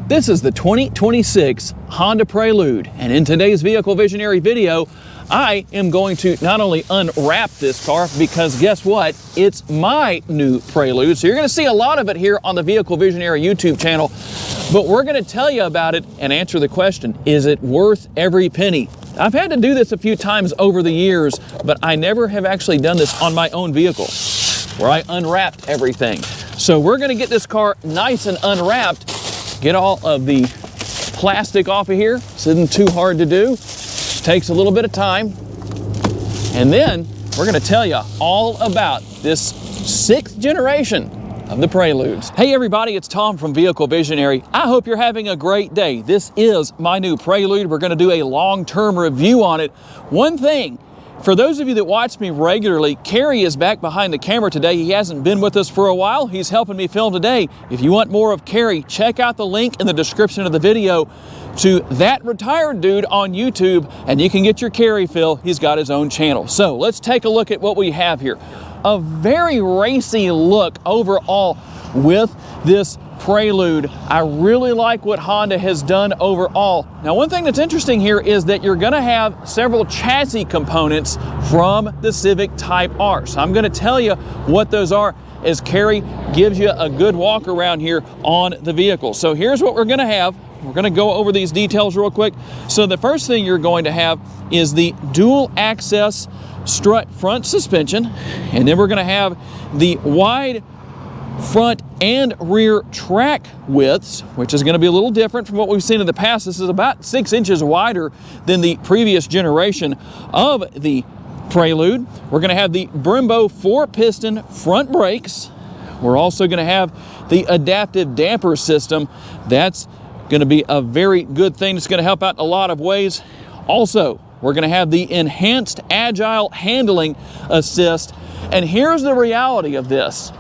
This is the 2026 Honda Prelude, and in today's Vehicle Visionary video, I am going to not only unwrap this car, because guess what? It's my new Prelude. So you're going to see a lot of it here on the Vehicle Visionary YouTube channel, but we're going to tell you about it and answer the question, is it worth every penny? I've had to do this a few times over the years, but I never have actually done this on my own vehicle, where I unwrapped everything. So we're going to get this car nice and unwrapped, get all of the plastic off of here. This isn't too hard to do. Takes a little bit of time. And then we're going to tell you all about this 6th generation of the Preludes. Hey everybody, it's Tom from Vehicle Visionary. I hope you're having a great day. This is my new Prelude. We're going to do a long-term review on it. One thing, for those of you that watch me regularly, Kerry is back behind the camera today. He hasn't been with us for a while. He's helping me film today. If you want more of Kerry, check out the link in the description of the video to That Retired Dude on YouTube, and you can get your Kerry fill. He's got his own channel. So let's take a look at what we have here. A very racy look overall with this Prelude. I really like what Honda has done overall. Now, one thing that's interesting here is that you're going to have several chassis components from the Civic Type R. So I'm going to tell you what those are as Kerry gives you a good walk around here on the vehicle. So here's what we're going to have. We're going to go over these details real quick. So the first thing you're going to have is the dual access strut front suspension, and then we're going to have the wide front and rear track widths, which is going to be a little different from what we've seen in the past. This is about 6 inches wider than the previous generation of the Prelude. We're going to have the Brembo 4-piston front brakes. We're also going to have the adaptive damper system. That's going to be a very good thing. It's going to help out in a lot of ways. Also, we're going to have the enhanced agile handling assist. And here's the reality of this.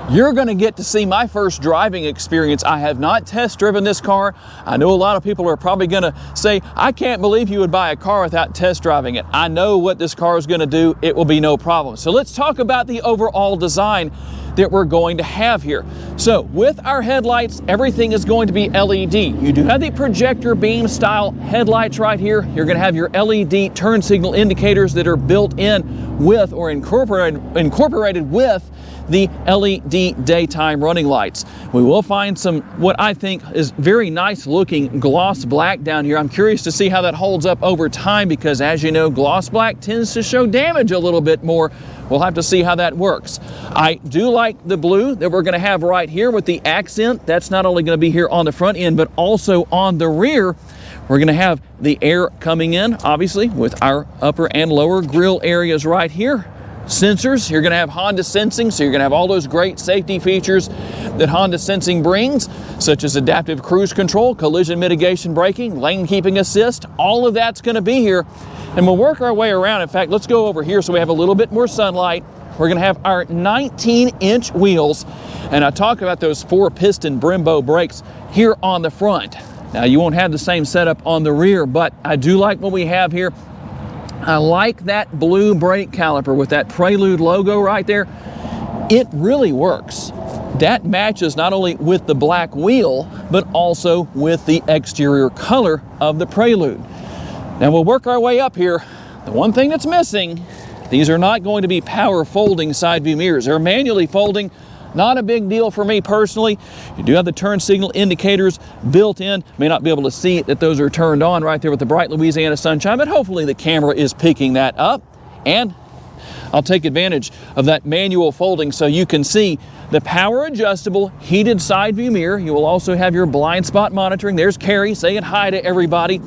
You're going to get to see my first driving experience. I have not test driven this car. I know a lot of people are probably going to say, I can't believe you would buy a car without test driving it. I know what this car is going to do. It will be no problem. So let's talk about the overall design that we're going to have here. So with our headlights, everything is going to be LED. You do have the projector beam style headlights right here. You're going to have your LED turn signal indicators that are built in with or incorporated with the LED daytime running lights. We will find some, what I think is very nice looking gloss black down here. I'm curious to see how that holds up over time, because as you know, gloss black tends to show damage a little bit more. We'll have to see how that works. I do like the blue that we're going to have right here with the accent. That's not only going to be here on the front end, but also on the rear. We're going to have the air coming in, obviously, with our upper and lower grille areas right here. Sensors, you're going to have Honda Sensing, so you're going to have all those great safety features that Honda Sensing brings, such as adaptive cruise control, collision mitigation braking, lane keeping assist. All of that's going to be here, and we'll work our way around. In fact, let's go over here so we have a little bit more sunlight. We're going to have our 19-inch wheels, and I talk about those 4-piston Brembo brakes here on the front. Now, you won't have the same setup on the rear, but I do like what we have here. I like that blue brake caliper with that Prelude logo right there. It really works. That matches not only with the black wheel, but also with the exterior color of the Prelude. Now we'll work our way up here. The one thing that's missing, these are not going to be power folding side view mirrors. They're manually folding. Not a big deal for me personally. You do have the turn signal indicators built in. May not be able to see that those are turned on right there with the bright Louisiana sunshine, but hopefully the camera is picking that up. And I'll take advantage of that manual folding so you can see the power adjustable heated side view mirror. You will also have your blind spot monitoring. There's Kerry saying hi to everybody.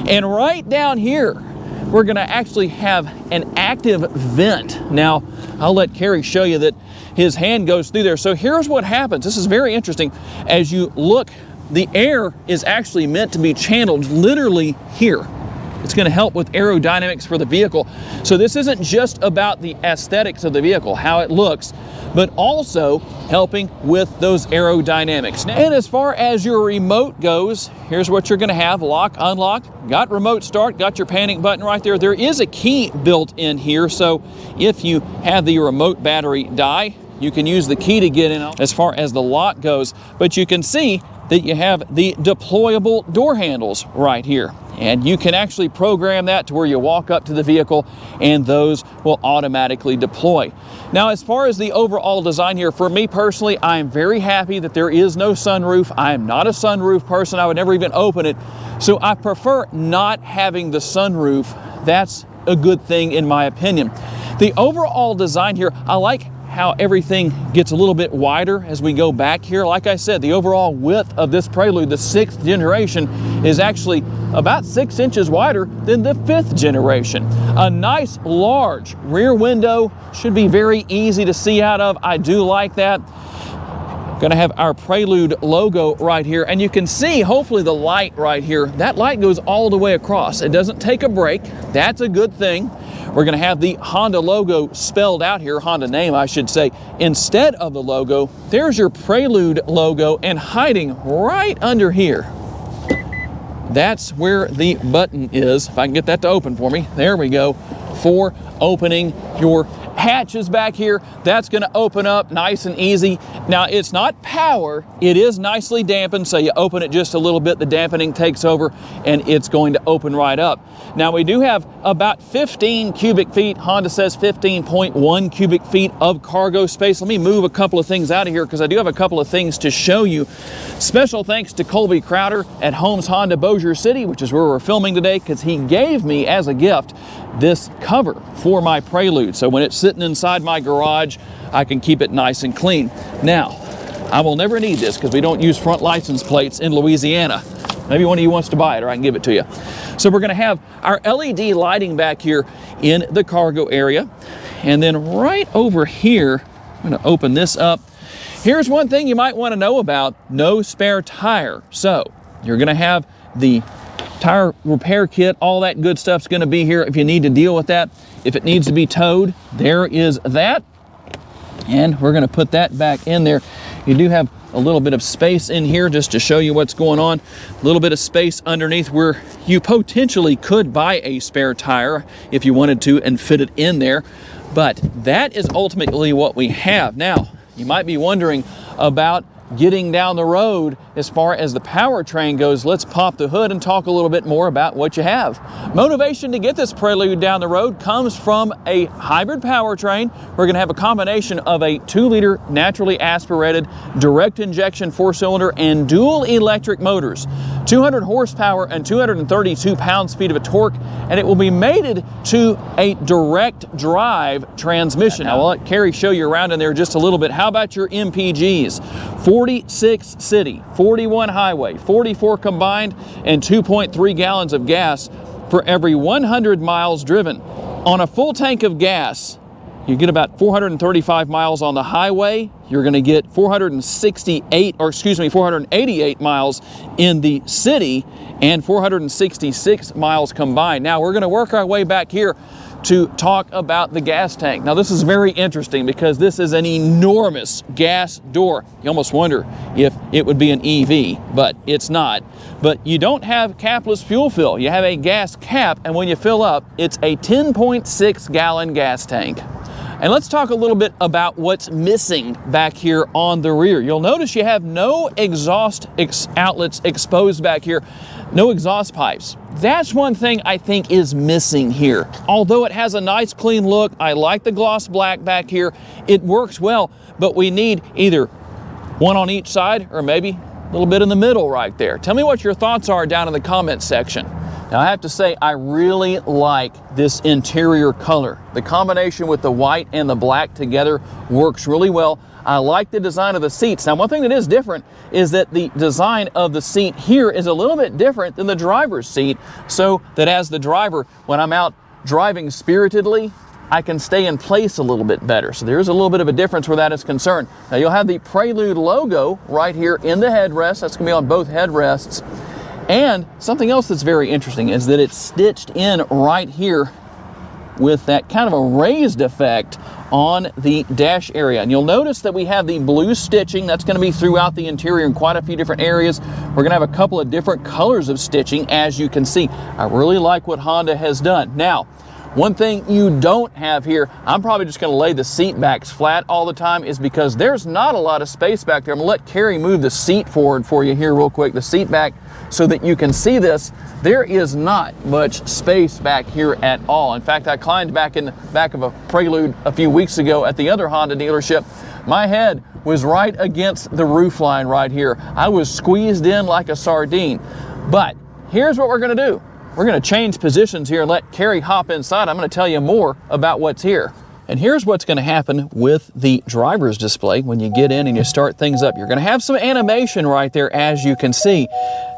And right down here, we're going to actually have an active vent. Now, I'll let Kerry show you that his hand goes through there. So here's what happens. This is very interesting. As you look, the air is actually meant to be channeled literally here. It's going to help with aerodynamics for the vehicle. So this isn't just about the aesthetics of the vehicle, how it looks, but also helping with those aerodynamics. And as far as your remote goes, here's what you're going to have. Lock, unlock, got remote start, got your panic button right there. There is a key built in here, so if you have the remote battery die, you can use the key to get in as far as the lock goes. But you can see that you have the deployable door handles right here. And you can actually program that to where you walk up to the vehicle and those will automatically deploy. Now, as far as the overall design here, for me personally, I am very happy that there is no sunroof. I am not a sunroof person. I would never even open it. So I prefer not having the sunroof. That's a good thing in my opinion. The overall design here, I like how everything gets a little bit wider as we go back here. Like I said, the overall width of this Prelude, the 6th generation, is actually about 6 inches wider than the 5th generation. A nice large rear window, should be very easy to see out of. I do like that. Going to have our Prelude logo right here, and you can see hopefully the light right here. That light goes all the way across. It doesn't take a break. That's a good thing. We're going to have the Honda logo spelled out here, Honda name I should say, instead of the logo. There's your Prelude logo, and hiding right under here, that's where the button is. If I can get that to open for me. There we go. For opening your hatches back here. That's going to open up nice and easy. Now, it's not power. It is nicely dampened, so you open it just a little bit, the dampening takes over, and it's going to open right up. Now, we do have about 15 cubic feet. Honda says 15.1 cubic feet of cargo space. Let me move a couple of things out of here because I do have a couple of things to show you. Special thanks to Colby Crowder at Holmes Honda Bossier City, which is where we're filming today, because he gave me as a gift this cover for my Prelude. So when it's sitting inside my garage, I can keep it nice and clean. Now, I will never need this because we don't use front license plates in Louisiana. Maybe one of you wants to buy it, or I can give it to you. So we're going to have our LED lighting back here in the cargo area. And then right over here, I'm going to open this up. Here's one thing you might want to know about: no spare tire. So you're going to have the tire repair kit, all that good stuff's going to be here if you need to deal with that. If it needs to be towed, there is that. And we're going to put that back in there. You do have a little bit of space in here just to show you what's going on. A little bit of space underneath where you potentially could buy a spare tire if you wanted to and fit it in there. But that is ultimately what we have. Now, you might be wondering about getting down the road as far as the powertrain goes. Let's pop the hood and talk a little bit more about what you have. Motivation to get this Prelude down the road comes from a hybrid powertrain. We're going to have a combination of a 2-liter naturally aspirated direct injection 4-cylinder and dual electric motors, 200 horsepower and 232 pound-feet of a torque, and it will be mated to a direct drive transmission. Now, I'll let Carrie show you around in there just a little bit. How about your MPGs? 46 city, 41 highway, 44 combined, and 2.3 gallons of gas for every 100 miles driven. On a full tank of gas, you get about 435 miles on the highway. You're going to get 488 miles in the city and 466 miles combined. Now, we're going to work our way back here to talk about the gas tank. Now, this is very interesting because this is an enormous gas door. You almost wonder if it would be an EV, but it's not. But you don't have capless fuel fill. You have a gas cap, and when you fill up, it's a 10.6 gallon gas tank. And let's talk a little bit about what's missing back here on the rear. You'll notice you have no exhaust outlets exposed back here, no exhaust pipes. That's one thing I think is missing here. Although it has a nice clean look, I like the gloss black back here. It works well, but we need either one on each side or maybe a little bit in the middle right there. Tell me what your thoughts are down in the comments section. Now, I have to say, I really like this interior color. The combination with the white and the black together works really well. I like the design of the seats. Now, one thing that is different is that the design of the seat here is a little bit different than the driver's seat, so that as the driver, when I'm out driving spiritedly, I can stay in place a little bit better. So there's a little bit of a difference where that is concerned. Now, you'll have the Prelude logo right here in the headrest. That's going to be on both headrests. And something else that's very interesting is that it's stitched in right here with that kind of a raised effect on the dash area. And you'll notice that we have the blue stitching that's going to be throughout the interior in quite a few different areas. We're going to have a couple of different colors of stitching, as you can see. I really like what Honda has done. Now, One thing you don't have here, I'm probably just going to lay the seat backs flat all the time, is because there's not a lot of space back there. I'm going to let Carrie move the seat forward for you here real quick, the seat back, so that you can see this. There is not much space back here at all. In fact, I climbed back in the back of a Prelude a few weeks ago at the other Honda dealership. My head was right against the roof line right here. I was squeezed in like a sardine. But here's what we're going to do. We're going to change positions here and let Carrie hop inside. I'm going to tell you more about what's here. And here's what's going to happen with the driver's display when you get in and you start things up. You're going to have some animation right there, as you can see.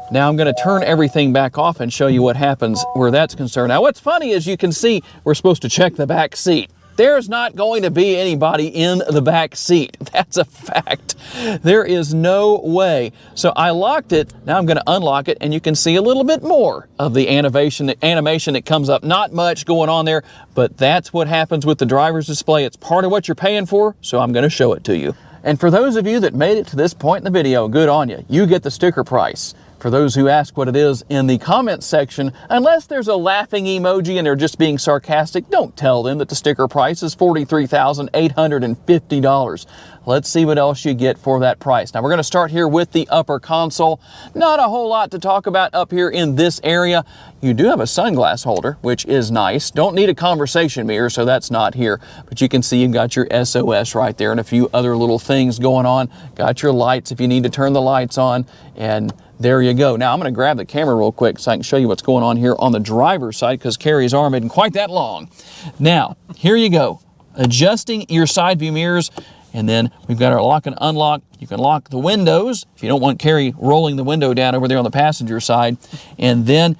Now I'm going to turn everything back off and show you what happens where that's concerned. Now what's funny is you can see we're supposed to check the back seat. There's not going to be anybody in the back seat. That's a fact. There is no way. So I locked it. Now I'm going to unlock it, and you can see a little bit more of the animation that comes up. Not much going on there, but that's what happens with the driver's display. It's part of what you're paying for, so I'm going to show it to you. And for those of you that made it to this point in the video, good on you. You get the sticker price. For those who ask what it is in the comments section, unless there's a laughing emoji and they're just being sarcastic, don't tell them that the sticker price is $43,850. Let's see what else you get for that price. Now we're going to start here with the upper console. Not a whole lot to talk about up here in this area. You do have a sunglass holder, which is nice. Don't need a conversation mirror, so that's not here. But you can see you've got your SOS right there and a few other little things going on. Got your lights if you need to turn the lights on, and there you go. Now I'm going to grab the camera real quick so I can show you what's going on here on the driver's side, because Carrie's arm isn't quite that long. Now, here you go. Adjusting your side view mirrors, and then we've got our lock and unlock. You can lock the windows if you don't want Carrie rolling the window down over there on the passenger side, and then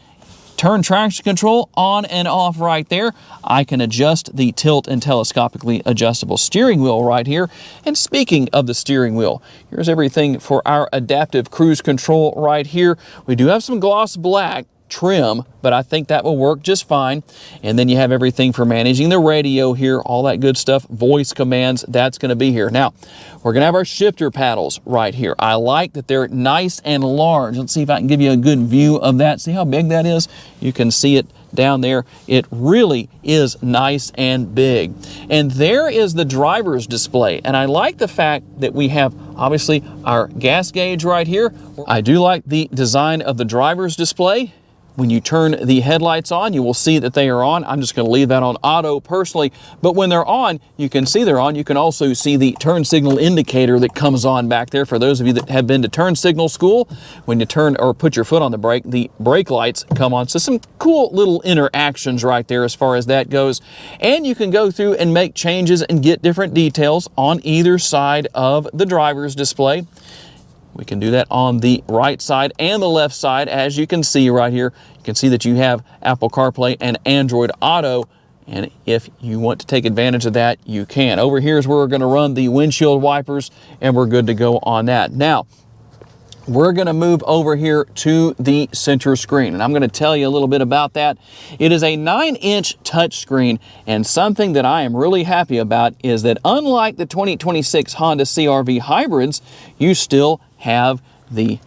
turn traction control on and off right there. I can adjust the tilt and telescopically adjustable steering wheel right here. And speaking of the steering wheel, here's everything for our adaptive cruise control right here. We do have some gloss black trim, but I think that will work just fine. And then you have everything for managing the radio here, all that good stuff, voice commands, that's going to be here. Now, we're going to have our shifter paddles right here. I like that they're nice and large. Let's see if I can give you a good view of that. See how big that is? You can see it down there. It really is nice and big. And there is the driver's display. And I like the fact that we have obviously our gas gauge right here. I do like the design of the driver's display. When you turn the headlights on, you will see that they are on. I'm just going to leave that on auto personally, but when they're on, you can see they're on. You can also see the turn signal indicator that comes on back there. For those of you that have been to turn signal school, when you turn or put your foot on the brake lights come on. So some cool little interactions right there as far as that goes. And you can go through and make changes and get different details on either side of the driver's display. We can do that on the right side and the left side. As you can see right here, you can see that you have Apple CarPlay and Android Auto. And if you want to take advantage of that, you can. Over here is where we're going to run the windshield wipers, and we're good to go on that. Now, we're going to move over here to the center screen, and I'm going to tell you a little bit about that. It is a 9-inch touchscreen, and something that I am really happy about is that unlike the 2026 Honda CR-V hybrids, you still have the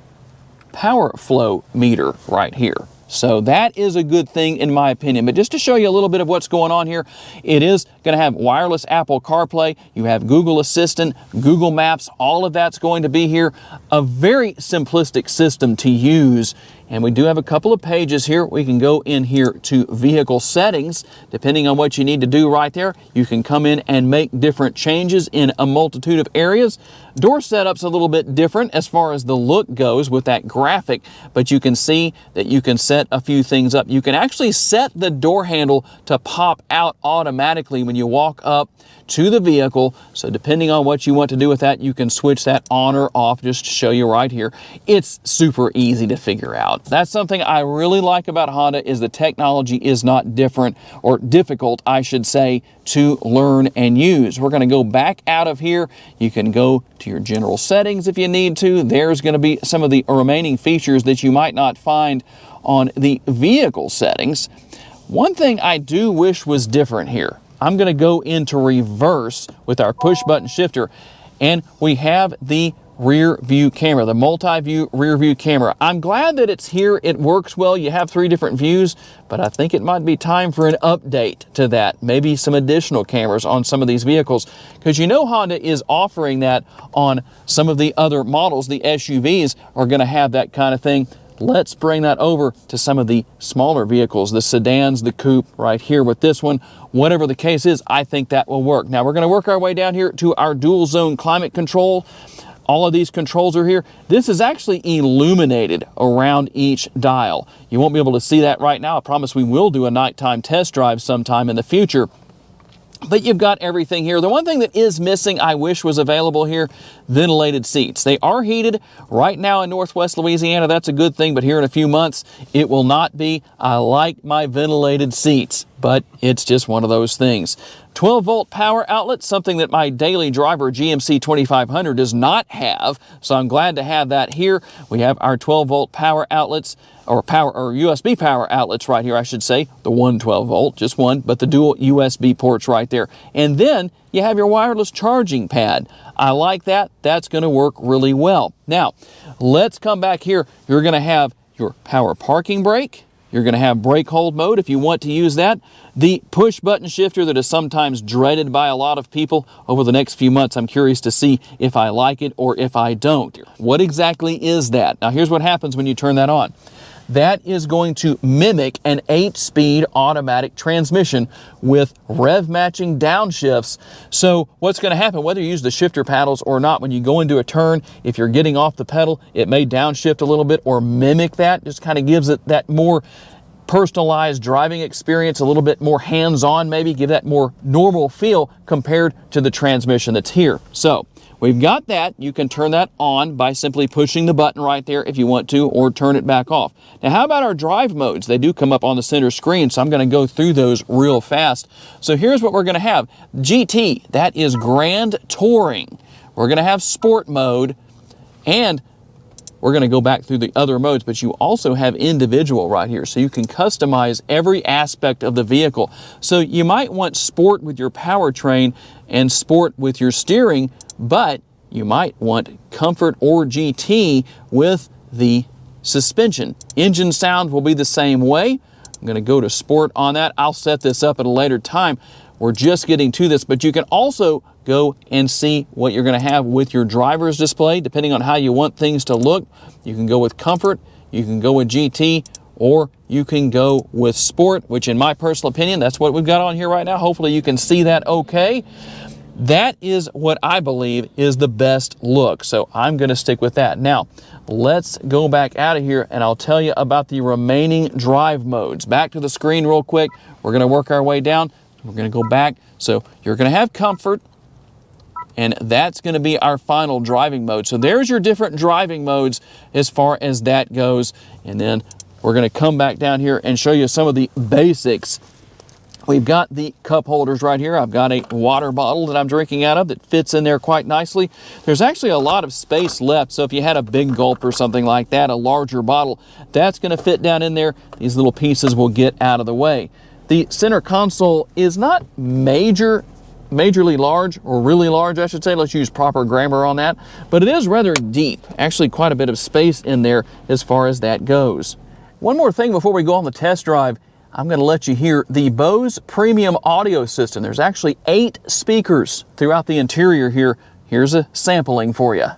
power flow meter right here. So that is a good thing in my opinion. But just to show you a little bit of what's going on here, it is going to have wireless Apple CarPlay. You have Google Assistant, Google Maps, all of that's going to be here. A very simplistic system to use. And we do have a couple of pages here. We can go in here to vehicle settings. Depending on what you need to do right there, you can come in and make different changes in a multitude of areas. Door setup's a little bit different as far as the look goes with that graphic, but you can see that you can set a few things up. You can actually set the door handle to pop out automatically when you walk up to the vehicle. So depending on what you want to do with that, you can switch that on or off, just to show you right here. It's super easy to figure out. That's something I really like about Honda, is the technology is not different, or difficult, I should say, to learn and use. We're going to go back out of here. You can go to your general settings if you need to. There's going to be some of the remaining features that you might not find on the vehicle settings. One thing I do wish was different here. I'm going to go into reverse with our push button shifter, and we have the rear view camera, the multi-view rear view camera. I'm glad that it's here. It works well. You have 3 different views, but I think it might be time for an update to that. Maybe some additional cameras on some of these vehicles, because you know Honda is offering that on some of the other models. The SUVs are going to have that kind of thing. Let's bring that over to some of the smaller vehicles, the sedans, the coupe right here with this one. Whatever the case is, I think that will work. Now we're going to work our way down here to our dual zone climate control. All of these controls are here. This is actually illuminated around each dial. You won't be able to see that right now. I promise we will do a nighttime test drive sometime in the future. But you've got everything here. The one thing that is missing, I wish was available here, ventilated seats. They are heated right now in Northwest Louisiana. That's a good thing, but here in a few months, it will not be. I like my ventilated seats, but it's just one of those things. 12-volt power outlet, something that my daily driver GMC 2500 does not have, so I'm glad to have that here. We have our 12-volt power outlets, or USB power outlets right here, I should say. The one 12-volt, just one, but the dual USB ports right there. And then you have your wireless charging pad. I like that. That's going to work really well. Now, let's come back here. You're going to have your power parking brake. You're going to have brake hold mode if you want to use that. The push button shifter that is sometimes dreaded by a lot of people. Over the next few months, I'm curious to see if I like it or if I don't. What exactly is that? Now, here's what happens when you turn that on. That is going to mimic an 8-speed automatic transmission with rev matching downshifts. So what's going to happen, whether you use the shifter paddles or not, when you go into a turn, if you're getting off the pedal, it may downshift a little bit or mimic that. Just kind of gives it that more personalized driving experience, a little bit more hands-on, maybe give that more normal feel compared to the transmission that's here. So we've got that. You can turn that on by simply pushing the button right there if you want to, or turn it back off. Now, how about our drive modes? They do come up on the center screen, so I'm going to go through those real fast. So here's what we're going to have. GT, that is Grand Touring. We're going to have Sport mode, and we're going to go back through the other modes, but you also have individual right here, so you can customize every aspect of the vehicle. So you might want Sport with your powertrain and Sport with your steering, but you might want Comfort or GT with the suspension. Engine sound will be the same way. I'm going to go to Sport on that. I'll set this up at a later time. We're just getting to this, but you can also go and see what you're going to have with your driver's display, depending on how you want things to look. You can go with Comfort, you can go with GT, or you can go with Sport, which in my personal opinion, that's what we've got on here right now. Hopefully you can see that okay. That is what I believe is the best look, so I'm going to stick with that. Now, let's go back out of here, and I'll tell you about the remaining drive modes. Back to the screen real quick. We're going to work our way down. We're going to go back. So you're going to have Comfort, and that's going to be our final driving mode. So there's your different driving modes as far as that goes. And then we're going to come back down here and show you some of the basics. We've got the cup holders right here. I've got a water bottle that I'm drinking out of that fits in there quite nicely. There's actually a lot of space left, so if you had a big gulp or something like that, a larger bottle, that's going to fit down in there. These little pieces will get out of the way. The center console is not majorly large, or really large, I should say. Let's use proper grammar on that. But it is rather deep. Actually, quite a bit of space in there as far as that goes. One more thing before we go on the test drive. I'm going to let you hear the Bose premium audio system. There's actually 8 speakers throughout the interior here. Here's a sampling for you.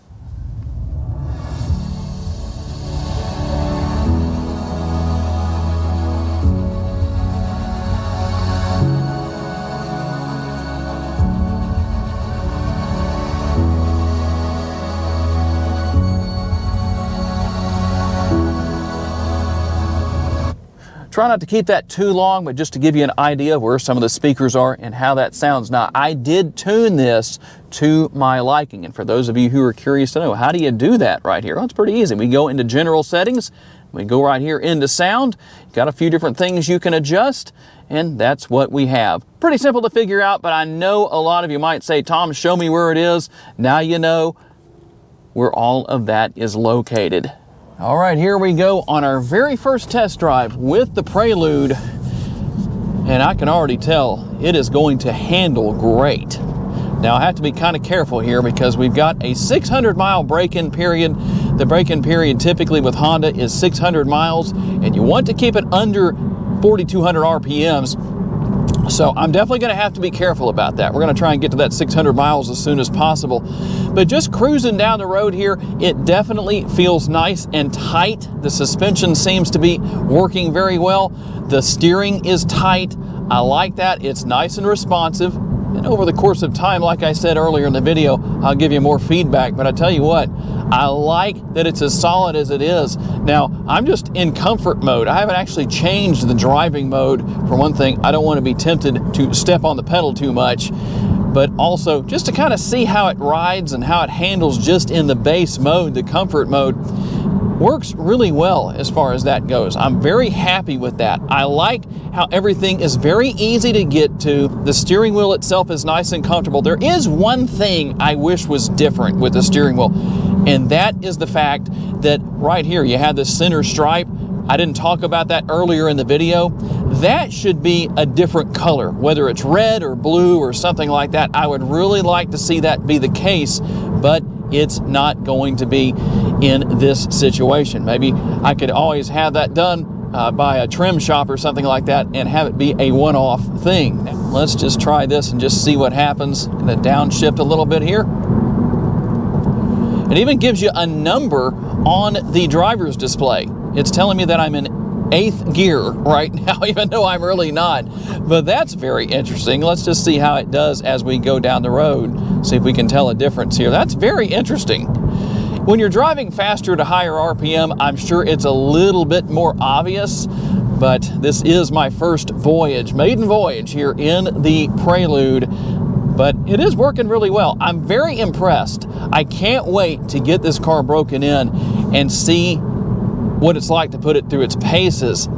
Try not to keep that too long, but just to give you an idea of where some of the speakers are and how that sounds. Now, I did tune this to my liking, and for those of you who are curious to know, how do you do that right here? Well, it's pretty easy. We go into general settings, we go right here into sound, got a few different things you can adjust, and that's what we have. Pretty simple to figure out, but I know a lot of you might say, Tom, show me where it is. Now you know where all of that is located. All right, here we go on our very first test drive with the Prelude, and I can already tell it is going to handle great. Now I have to be kind of careful here because we've got a 600-mile break-in period. The break-in period typically with Honda is 600 miles, and you want to keep it under 4,200 RPMs. So I'm definitely going to have to be careful about that. We're going to try and get to that 600 miles as soon as possible. But just cruising down the road here, it definitely feels nice and tight. The suspension seems to be working very well. The steering is tight. I like that. It's nice and responsive. And over the course of time, like I said earlier in the video, I'll give you more feedback. But I tell you what, I like that it's as solid as it is. Now, I'm just in comfort mode. I haven't actually changed the driving mode. For one thing, I don't want to be tempted to step on the pedal too much, but also just to kind of see how it rides and how it handles just in the base mode. The comfort mode works really well as far as that goes. I'm very happy with that. I like how everything is very easy to get to. The steering wheel itself is nice and comfortable. There is one thing I wish was different with the steering wheel, and that is the fact that right here you have the center stripe. I didn't talk about that earlier in the video. That should be a different color, whether it's red or blue or something like that. I would really like to see that be the case, but it's not going to be in this situation. Maybe I could always have that done by a trim shop or something like that and have it be a one-off thing. Now, let's just try this and just see what happens. I'm going to downshift a little bit here. It even gives you a number on the driver's display. It's telling me that I'm in 8th gear right now, even though I'm really not. But that's very interesting. Let's just see how it does as we go down the road. See if we can tell a difference here. That's very interesting. When you're driving faster to higher RPM, I'm sure it's a little bit more obvious, but this is my first voyage, maiden voyage here in the Prelude, but it is working really well. I'm very impressed. I can't wait to get this car broken in and see what it's like to put it through its paces.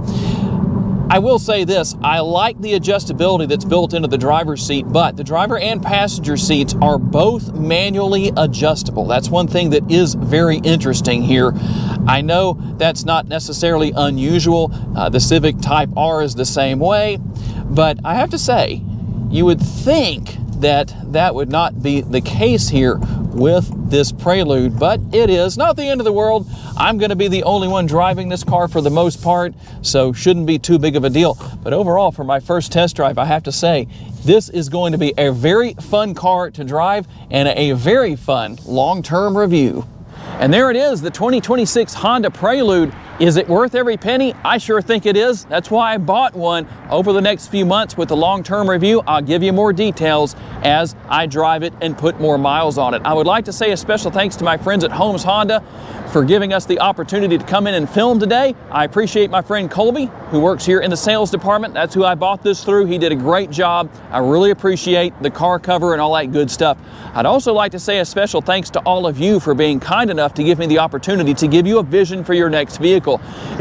I will say this, I like the adjustability that's built into the driver's seat, but the driver and passenger seats are both manually adjustable. That's one thing that is very interesting here. I know that's not necessarily unusual. The Civic Type R is the same way, but I have to say, you would think that that would not be the case here with this Prelude, but it is. Not the end of the world. I'm going to be the only one driving this car for the most part, so shouldn't be too big of a deal. But overall, for my first test drive, I have to say, this is going to be a very fun car to drive and a very fun long-term review. And there it is, the 2026 Honda Prelude. Is it worth every penny? I sure think it is. That's why I bought one. Over the next few months with the long-term review, I'll give you more details as I drive it and put more miles on it. I would like to say a special thanks to my friends at Holmes Honda for giving us the opportunity to come in and film today. I appreciate my friend Colby, who works here in the sales department. That's who I bought this through. He did a great job. I really appreciate the car cover and all that good stuff. I'd also like to say a special thanks to all of you for being kind enough to give me the opportunity to give you a vision for your next vehicle.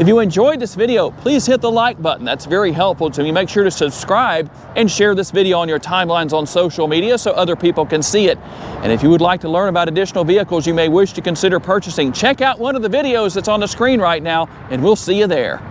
If you enjoyed this video, please hit the like button. That's very helpful to me. Make sure to subscribe and share this video on your timelines on social media so other people can see it. And if you would like to learn about additional vehicles you may wish to consider purchasing, check out one of the videos that's on the screen right now, and we'll see you there.